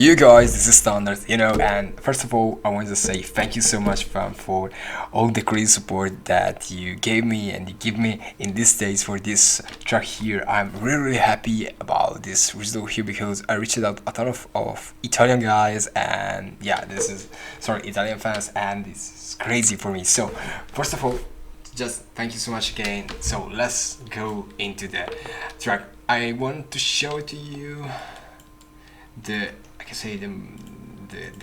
You guys, this is THNDERZ, and first of all, I want to say thank you so much, fam, for all the great support that you gave me and you give me in these days for this track here. I'm really happy about this result here because I reached out a ton of Italian guys, and yeah, Italian fans, and this is crazy for me. So, first of all, just thank you so much again. So, let's go into the track. I want to show to you the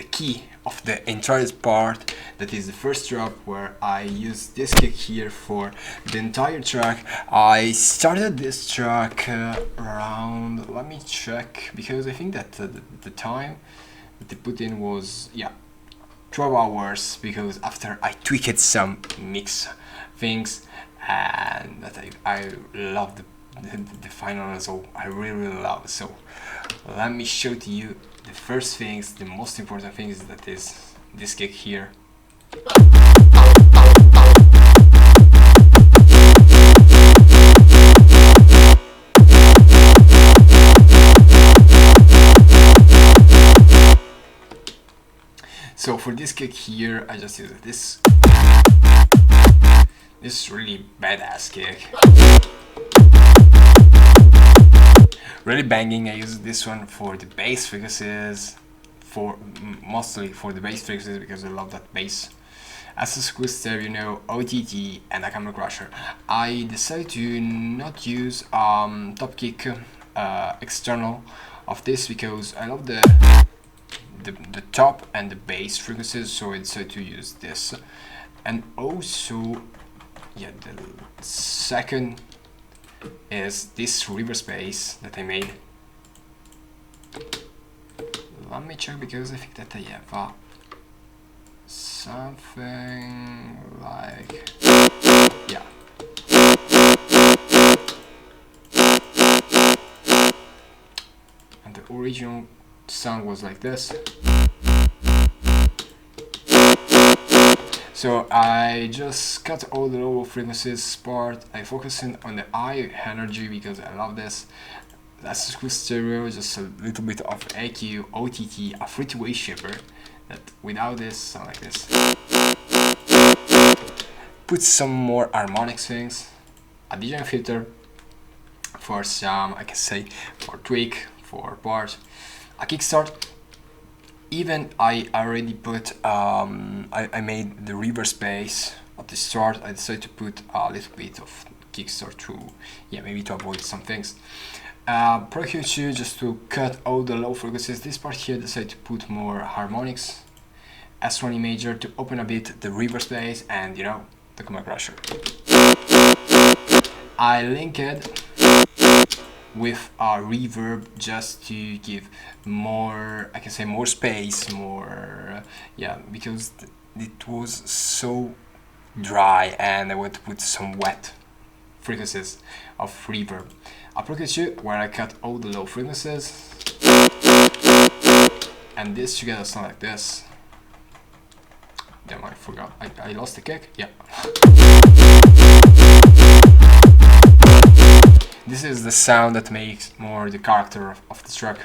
key of the entire part. That is the first drop where I use this kick here for the entire track. I started this track around, let me check, because I think that the time that they put in was 12 hours, because after I tweaked some mix things, and that I love the final result. I really love it. So let me show to you the first things, the most important things, that is this kick here. So for this kick here, I just use this really badass kick. Really banging. I use this one for the bass frequencies, mostly for the bass frequencies, because I love that bass. As a squeezer, OTT and a camera crusher. I decided to not use top kick external of this because I love the top and the bass frequencies, so I decided to use this. And also, the second is this reverse bass that I made. Let me check, because I think that I have something like, and the original sound was like this. So I just cut all the low frequencies part. I focusing on the high energy because I love this. That's a cool stereo, just a little bit of EQ, OTT, a free-to-way shaper that without this sound like this. Put some more harmonic things, a DJ filter for some, I can say, for tweak, for part, a kickstart. Even I already put, I made the reverse bass at the start. I decided to put a little bit of kickstart to, maybe to avoid some things. Pro Q2 just to cut all the low frequencies. This part here, I decided to put more harmonics. S1 imager to open a bit the reverse bass and, the camera crusher. I linked with a reverb just to give more, I can say, more space, more, because it was so dry and I want to put some wet frequencies of reverb. A Pro Q2 where I cut all the low frequencies, and this together sound like this. Damn, I forgot, I lost the kick, This is the sound that makes more the character of the track.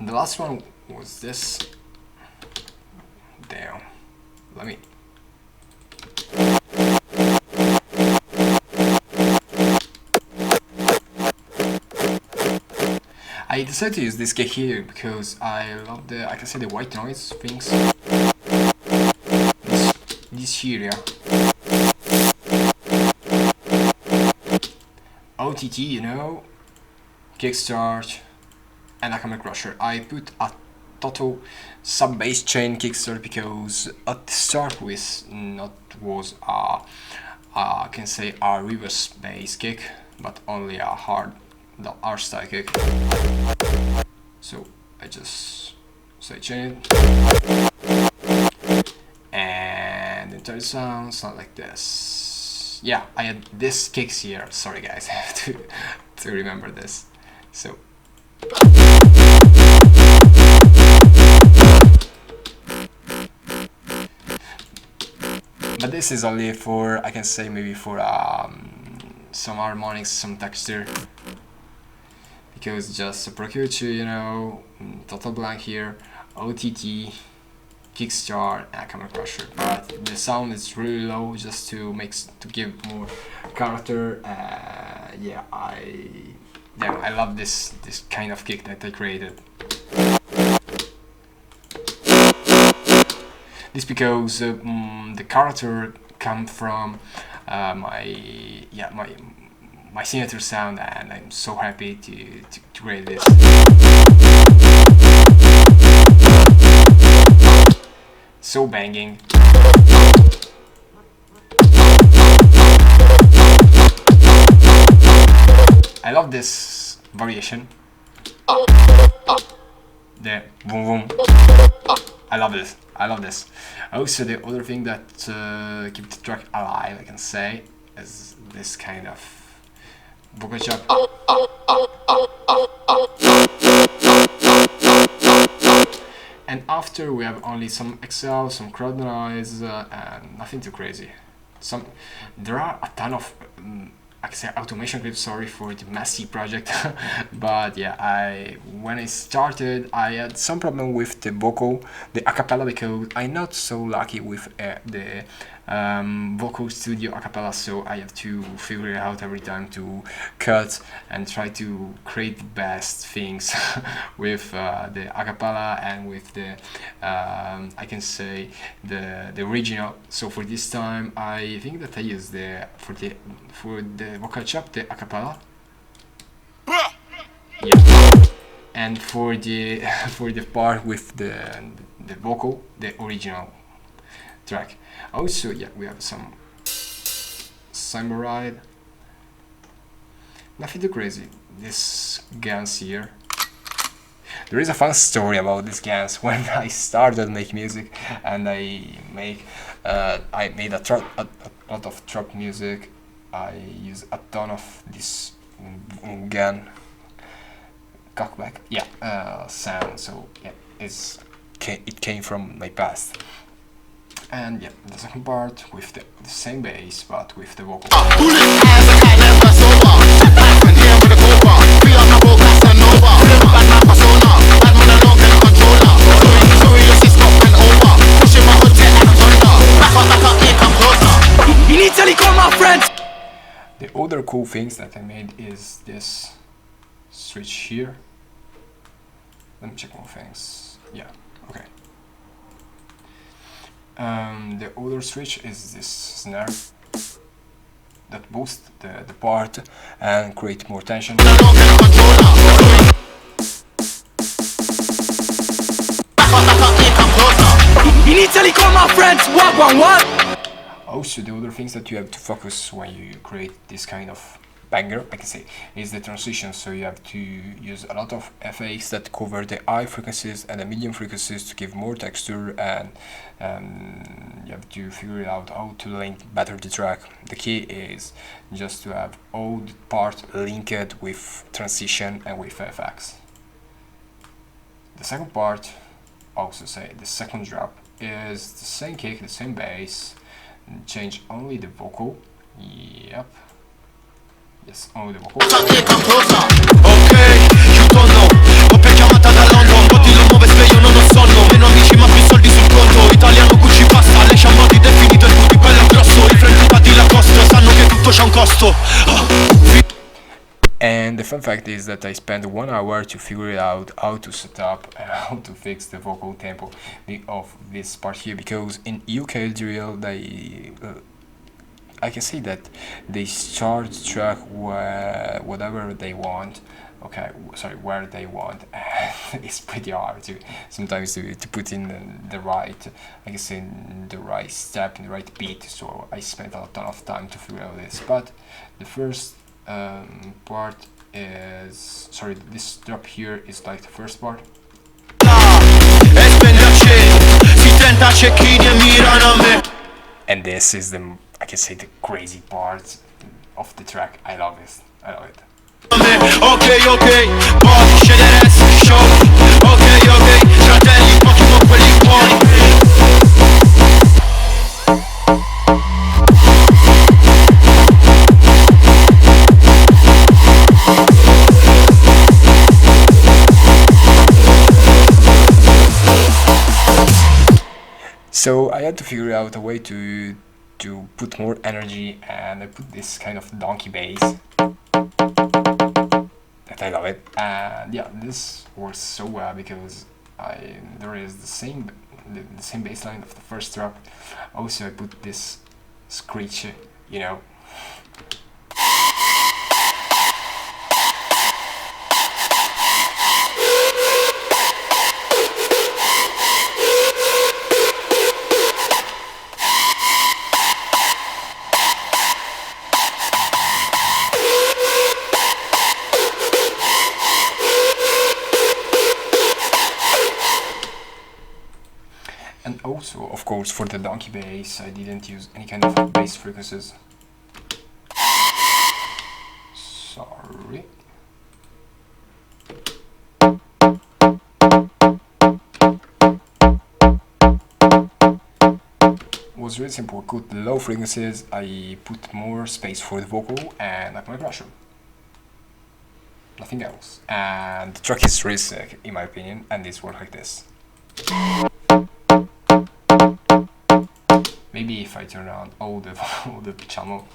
And the last one was this. Damn. Let me. I decided to use this kick here because I love the, I can say, the white noise things. This here, OTT, kickstart, and a camera crusher. I put a total sub bass chain kickstart because at the start was I can say a reverse bass kick, but only a hardstyle kick. So I just chain it, and the entire sound like this. I had this kicks here. Sorry guys, I have to remember this. So but this is only for, I can say, maybe for some harmonics, some texture. because just procure to, you know, total blank here, OTT, Kickstart, and Camera Crusher. But the sound is really low, just to give more character. Yeah, I love this kind of kick that I created. This because the character come from my signature sound, and I'm so happy to create this. So banging. I love this variation. The boom boom. I love this. I love this. Also, the other thing that keeps the track alive, I can say, is this kind of vocal chop. And after we have only some excel, some crowd noise, and nothing too crazy. There are a ton of I can say automation clips. Sorry for the messy project, but yeah, when I started, I had some problem with the vocal, the acapella, because I'm not so lucky with the vocal studio acapella, so I have to figure it out every time to cut and try to create the best things with the acapella and with the I can say the original. So for this time, I think that I use for the vocal chop, the acapella. Yeah. And for the part with the vocal, the original track. Also, yeah, we have some samurai. Nothing too crazy. This guns here. There is a fun story about these guns. When I started make music, and I made a lot of trap music, I use a ton of this gun cockback, sound. So yeah, it came from my past. And yeah, the second part with the same bass, but with the vocal. The other cool things that I made is this switch here. Let me check more things. Yeah, okay. The other switch is this snare that boosts the part and create more tension. Initially call my friends, what? Also, the other things that you have to focus when you create this kind of banger, I can say, is the transition. So you have to use a lot of FX that cover the high frequencies and the medium frequencies to give more texture, and you have to figure out how to link better the track. The key is just to have all the part linked with transition and with FX. The second part, also say the second drop, is the same kick, the same bass, change only the vocal. Yep. Yes, only the vocal. Okay, you don't know. Ho chiamata da London, Botti lo muove sveglio, non ho sonno. Meno amici ma più soldi sul conto. Italiano Gucci pasta, lei ci ha modi definito il booty bello grosso. I frenti di Lacoste sanno che tutto c'ha un costo. And the fun fact is that I spent 1 hour to figure out how to set up and how to fix the vocal tempo of this part here, because in UK drill I can say that they start the track whatever they want. Okay, sorry, where they want. It's pretty hard to sometimes to put in the right, I can say, the right step, in the right beat. So I spent a ton of time to figure out this. But the first part is, sorry, this drop here is like the first part. And this is the, I can say, the crazy part of the track. I love this. I love it. Okay, poi scegliere show. Okay, fratelli, pochi con quelli buoni. So I had to figure out a way to put more energy, and I put this kind of donkey bass that I love it. And yeah, this works so well because there is the same bass line of the first drop. Also I put this screech, you know. And also, of course, for the donkey bass, I didn't use any kind of bass frequencies. Sorry. It was really simple. I cut the low frequencies, I put more space for the vocal, and I'm gonna crush them. Nothing else. And the track is really sick, in my opinion, and this works like this. Maybe if I turn on all the channel.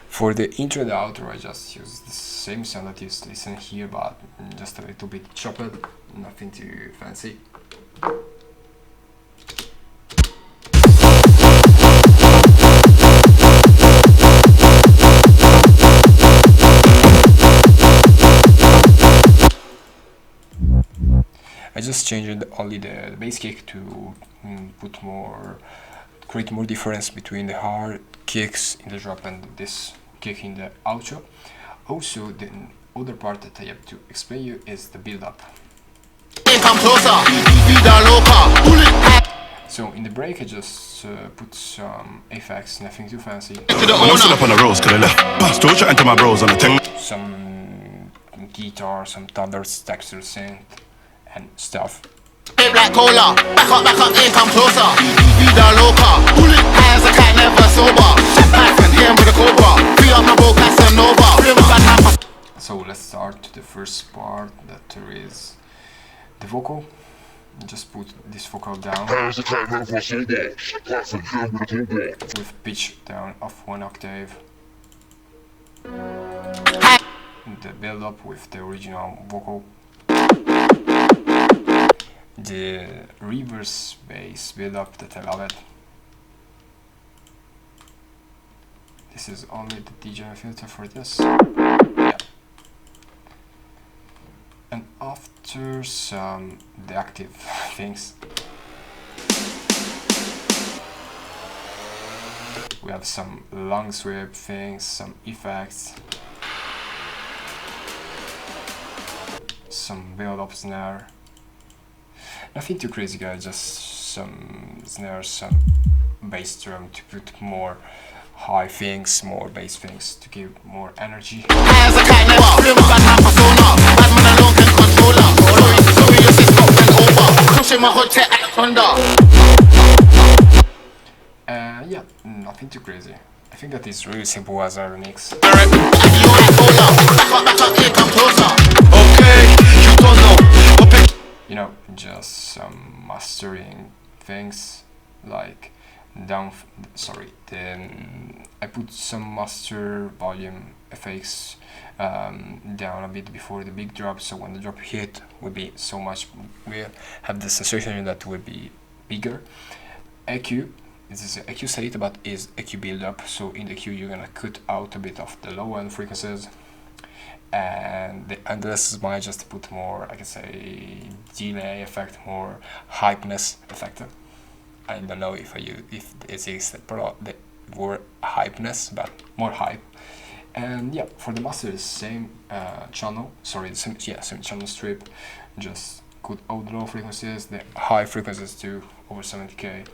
For the intro and the outro, I just use the same sound that you listen here, but just a little bit chopped, nothing too fancy. I just changed only the bass kick to create more difference between the hard kicks in the drop and this kick in the outro. Also, the other part that I have to explain you is the build up. So in the break I just put some effects, nothing too fancy. Some guitar, some THNDERZ texture synth and stuff. Black cola, back up, here come closer. Vida loca, bullet as a cat never sober. Python, him with a cobra. Free up my boat, Casanova. So let's start the first part, that there is the vocal. Just put this vocal down with pitch down of 1 octave. The build up with the original vocal. The reverse bass build up that I love it. This is only the DJ filter for this. Yeah. And after some deactive things, we have some long sweep things, some effects, some build up snare. Nothing too crazy, guys, just some snare, some bass drum to put more high things, more bass things to give more energy. Yeah, nothing too crazy. I think that is really simple as a remix. You know, just some mastering things, like then I put some master volume effects down a bit before the big drop, so when the drop hit will be so much, we'll have the sensation that will be bigger. EQ, this is EQ set, but is EQ build up, so in the EQ you're gonna cut out a bit of the low end frequencies, and this is my just to put more, I can say, delay effect, more hypeness effect. I don't know if it is the word hypeness, but more hype. And yeah, for the master, same channel, sorry, same channel strip, just cut out the low frequencies, the high frequencies to over 70k.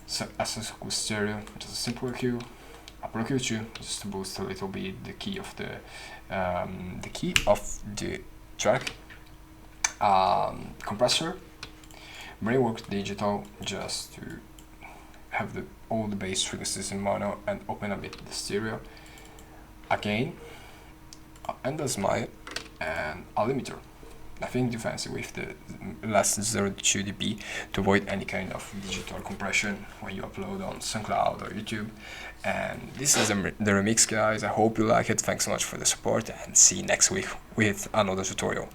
So as a stereo, just a simple EQ, upper EQ too, just to boost a little bit the key of the track. Compressor, Brainworks Digital, just to have all the bass frequencies in mono and open a bit the stereo. Again, and a smile and a limiter. Nothing too fancy with the less than 0.2 dB to avoid any kind of digital compression when you upload on SoundCloud or YouTube. And this is the remix, guys. I hope you like it. Thanks so much for the support, and see you next week with another tutorial.